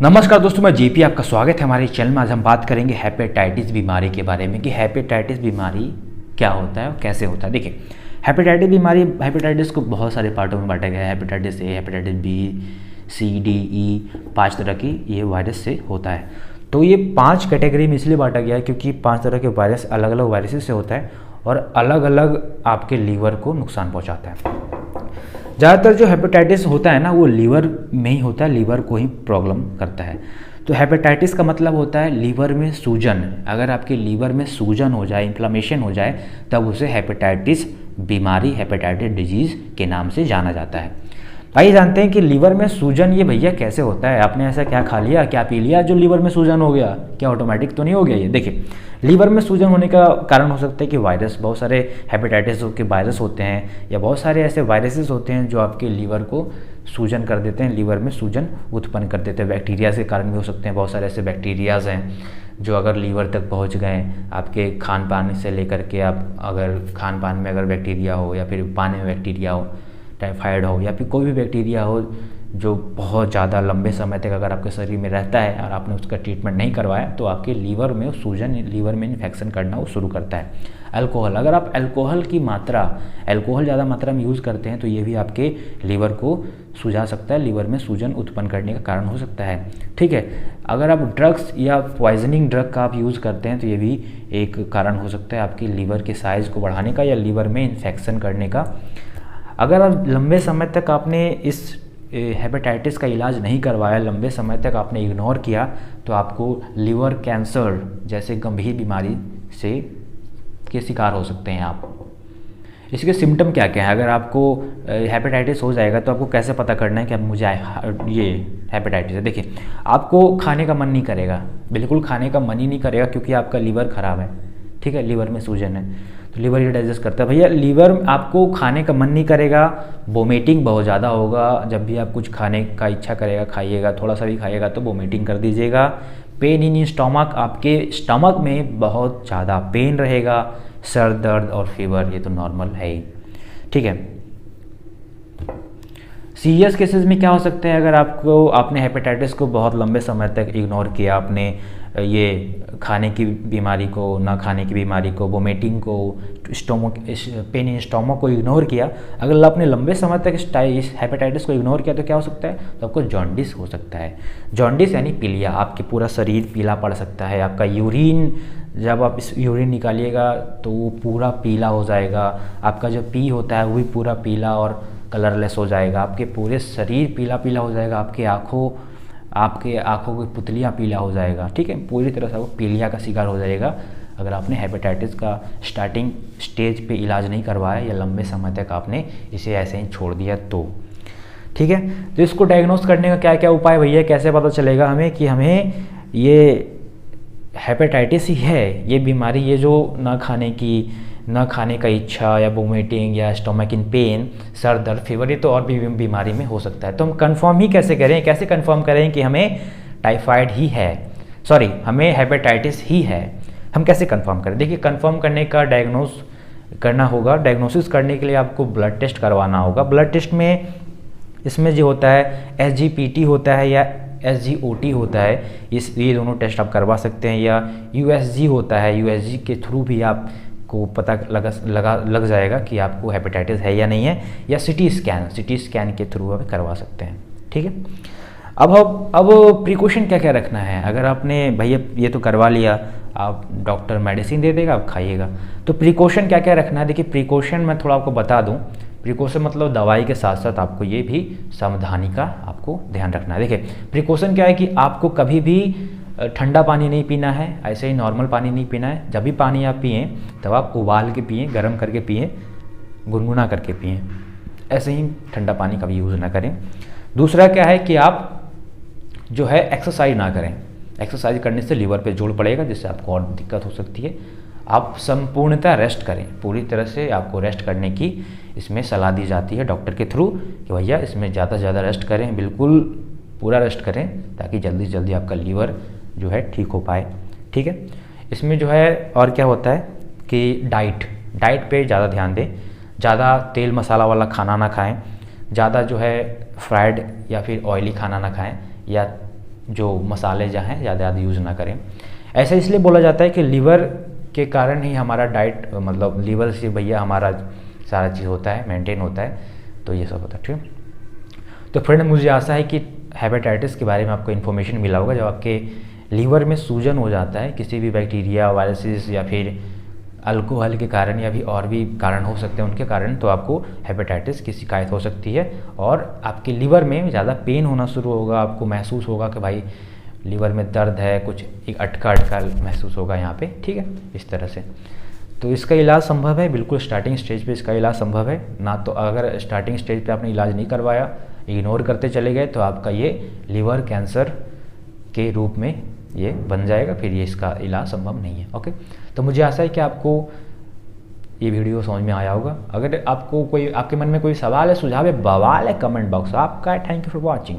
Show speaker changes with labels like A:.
A: नमस्कार दोस्तों, मैं जेपी, आपका स्वागत है हमारे चैनल में। आज हम बात करेंगे हेपेटाइटिस बीमारी के बारे में कि हेपेटाइटिस बीमारी क्या होता है और कैसे होता है। देखिए, हेपेटाइटिस बीमारी, हेपेटाइटिस को बहुत सारे पार्टों में बांटा गया है। Hepatitis A, hepatitis B, C, D, E, 5 तरह की ये वायरस से होता है। तो ये 5 कैटेगरी में इसलिए बांटा गया है क्योंकि 5 तरह के वायरस अलग अलग वायरसेस से होता है और अलग अलग आपके लीवर को नुकसान पहुँचाता है। ज़्यादातर जो हेपेटाइटिस होता है ना, वो लीवर में ही होता है, लीवर को ही प्रॉब्लम करता है। तो हेपेटाइटिस का मतलब होता है लीवर में सूजन। अगर आपके लीवर में सूजन हो जाए, इन्फ्लेमेशन हो जाए, तब उसे हेपेटाइटिस बीमारी, हेपेटाइटिस डिजीज़ के नाम से जाना जाता है। भाई जानते हैं कि लीवर में सूजन ये भैया कैसे होता है? आपने ऐसा क्या खा लिया, क्या पी लिया जो लीवर में सूजन हो गया? क्या ऑटोमेटिक तो नहीं हो गया ये? देखिए, लीवर में सूजन होने का कारण हो सकता है कि वायरस, बहुत सारे हेपेटाइटिस के वायरस होते हैं या बहुत सारे ऐसे वायरसेस होते हैं जो आपके लीवर को सूजन कर देते हैं, लीवर में सूजन उत्पन्न कर देते हैं। बैक्टीरिया के कारण भी हो सकते हैं। बहुत सारे ऐसे बैक्टीरियाज हैं जो अगर लीवर तक पहुंच गए, आपके खान पान से लेकर के, आप अगर खान पान में अगर बैक्टीरिया हो या फिर पानी में बैक्टीरिया हो, टाइफाइड हो या फिर कोई भी बैक्टीरिया हो जो बहुत ज़्यादा लंबे समय तक अगर आपके शरीर में रहता है और आपने उसका ट्रीटमेंट नहीं करवाया, तो आपके लीवर में सूजन, लीवर में इन्फेक्शन करना वो शुरू करता है। अल्कोहल, अगर आप अल्कोहल ज़्यादा मात्रा में यूज़ करते हैं तो ये भी आपके लीवर को सुझा सकता है, लीवर में सूजन उत्पन्न करने का कारण हो सकता है। ठीक है, अगर आप ड्रग्स या पॉइजनिंग ड्रग का आप यूज़ करते हैं तो ये भी एक कारण हो सकता है आपकी लीवर के साइज़ को बढ़ाने का या लीवर में इन्फेक्शन करने का। अगर आप लंबे समय तक आपने इस हेपेटाइटिस का इलाज नहीं करवाया, लंबे समय तक आपने इग्नोर किया, तो आपको लिवर कैंसर जैसे गंभीर बीमारी से के शिकार हो सकते हैं आप। इसके सिम्टम क्या क्या है? अगर आपको हेपेटाइटिस हो जाएगा तो आपको कैसे पता करना है कि अब मुझे ये हेपेटाइटिस है? देखिए, आपको खाने का मन नहीं करेगा, बिल्कुल खाने का मन ही नहीं करेगा क्योंकि आपका लीवर ख़राब है। ठीक है, लीवर में सूजन है तो लीवर ही डाइजेस्ट करता है। भैया लीवर, आपको खाने का मन नहीं करेगा, वोमिटिंग बहुत ज़्यादा होगा। जब भी आप कुछ खाने का इच्छा करेगा, खाइएगा, थोड़ा सा भी खाइएगा तो वोमिटिंग कर दीजिएगा। पेन इन स्टमक, आपके स्टमक में बहुत ज़्यादा पेन रहेगा। सर दर्द और फीवर, ये तो नॉर्मल है ही। ठीक है, सीरियस केसेस में क्या हो सकता है? अगर आपने हेपेटाइटिस को बहुत लंबे समय तक इग्नोर किया, आपने ये खाने की बीमारी को, ना खाने की बीमारी को, वोमिटिंग को, पेन इन स्टोमक को इग्नोर किया, अगर आपने लंबे समय तक इस हेपेटाइटिस को इग्नोर किया तो क्या हो सकता है? तो आपको जॉन्डिस हो सकता है। जॉन्डिस यानी पीलिया, आपके पूरा शरीर पीला पड़ सकता है। आपका यूरिन, जब आप इस यूरिन निकालिएगा तो वो पूरा पीला हो जाएगा। आपका जो पी होता है वो भी पूरा पीला और कलरलेस हो जाएगा। आपके पूरे शरीर पीला पीला हो जाएगा। आपके आँखों की पुतलियाँ पीला हो जाएगा। ठीक है, पूरी तरह से वो पीलिया का शिकार हो जाएगा अगर आपने हेपेटाइटिस का स्टार्टिंग स्टेज पे इलाज नहीं करवाया या लंबे समय तक आपने इसे ऐसे ही छोड़ दिया तो। ठीक है, तो इसको डायग्नोस करने का क्या क्या उपाय भैया, कैसे पता चलेगा हमें कि हमें ये हेपेटाइटिस ही है? ये बीमारी, ये जो ना खाने का इच्छा या वोमिटिंग या स्टमक इन पेन, सर दर्द, फीवर, ये तो और भी बीमारी में हो सकता है। तो हम कंफर्म ही कैसे करें? कैसे कंफर्म करें कि हमें टाइफाइड ही है, हमें हेपेटाइटिस ही है? हम कैसे कंफर्म करें? देखिए, कंफर्म करने का डायग्नोस करना होगा। डायग्नोसिस करने के लिए आपको ब्लड टेस्ट करवाना होगा। ब्लड टेस्ट में इसमें जो होता है SGPT होता है या SGOT होता है, ये दोनों टेस्ट आप करवा सकते हैं। या USG होता है, USG के थ्रू भी आपको पता लग जाएगा कि आपको हेपेटाइटिस है या नहीं है। या CT स्कैन के थ्रू आप करवा सकते हैं। ठीक है, अब प्रिकॉशन क्या क्या रखना है? अगर आपने भैया ये तो करवा लिया, आप डॉक्टर मेडिसिन दे देगा, आप खाइएगा, तो प्रिकॉशन क्या क्या रखना है? देखिए, प्रिकॉशन मैं थोड़ा आपको बता दूं। प्रिकॉशन मतलब दवाई के साथ साथ आपको ये भी सावधानी का आपको ध्यान रखना है। देखिए, प्रिकॉशन क्या है कि आपको कभी भी ठंडा पानी नहीं पीना है, ऐसे ही नॉर्मल पानी नहीं पीना है। जब भी पानी आप पिएँ तब आप उबाल के पिएँ, गर्म करके पिएँ, गुनगुना करके पिएँ। ऐसे ही ठंडा पानी कभी यूज़ ना करें। दूसरा क्या है कि आप जो है एक्सरसाइज ना करें। एक्सरसाइज करने से लीवर पे जोर पड़ेगा, जिससे आपको और दिक्कत हो सकती है। आप संपूर्णतः रेस्ट करें, पूरी तरह से आपको रेस्ट करने की इसमें सलाह दी जाती है डॉक्टर के थ्रू कि भैया इसमें ज़्यादा से ज़्यादा रेस्ट करें, बिल्कुल पूरा रेस्ट करें, ताकि जल्दी से जल्दी आपका लीवर जो है ठीक हो पाए। ठीक है, इसमें जो है और क्या होता है कि डाइट पे ज़्यादा ध्यान दें। ज़्यादा तेल मसाला वाला खाना ना खाएं, ज़्यादा जो है फ्राइड या फिर ऑयली खाना ना खाएं, या जो मसाले जहाँ हैं ज़्यादा यूज़ ना करें। ऐसा इसलिए बोला जाता है कि लीवर के कारण ही हमारा डाइट, मतलब लीवर से भैया हमारा सारा चीज़ होता है, मेंटेन होता है, तो ये सब होता है। ठीक है, तो फ्रेंड मुझे आशा है कि हेपेटाइटिस के बारे में आपको इन्फॉर्मेशन मिला होगा। जब आपके लीवर में सूजन हो जाता है किसी भी बैक्टीरिया, वायरसेस या फिर अल्कोहल के कारण या भी और भी कारण हो सकते हैं उनके कारण, तो आपको हेपेटाइटिस की शिकायत हो सकती है और आपके लीवर में ज़्यादा पेन होना शुरू होगा। आपको महसूस होगा कि भाई लीवर में दर्द है, कुछ एक अटका अटका महसूस होगा यहाँ पे। ठीक है, इस तरह से। तो इसका इलाज संभव है, बिल्कुल स्टार्टिंग स्टेज पे इसका इलाज संभव है ना। तो अगर स्टार्टिंग स्टेज पे आपने इलाज नहीं करवाया, इग्नोर करते चले गए, तो आपका ये लीवर कैंसर के रूप में ये बन जाएगा, फिर ये इसका इलाज संभव नहीं है। ओके, तो मुझे आशा है कि आपको ये वीडियो समझ में आया होगा। अगर आपको कोई, आपके मन में कोई सवाल है, सुझाव है, बवाल है, कमेंट बॉक्स आपका है। Thank you for watching.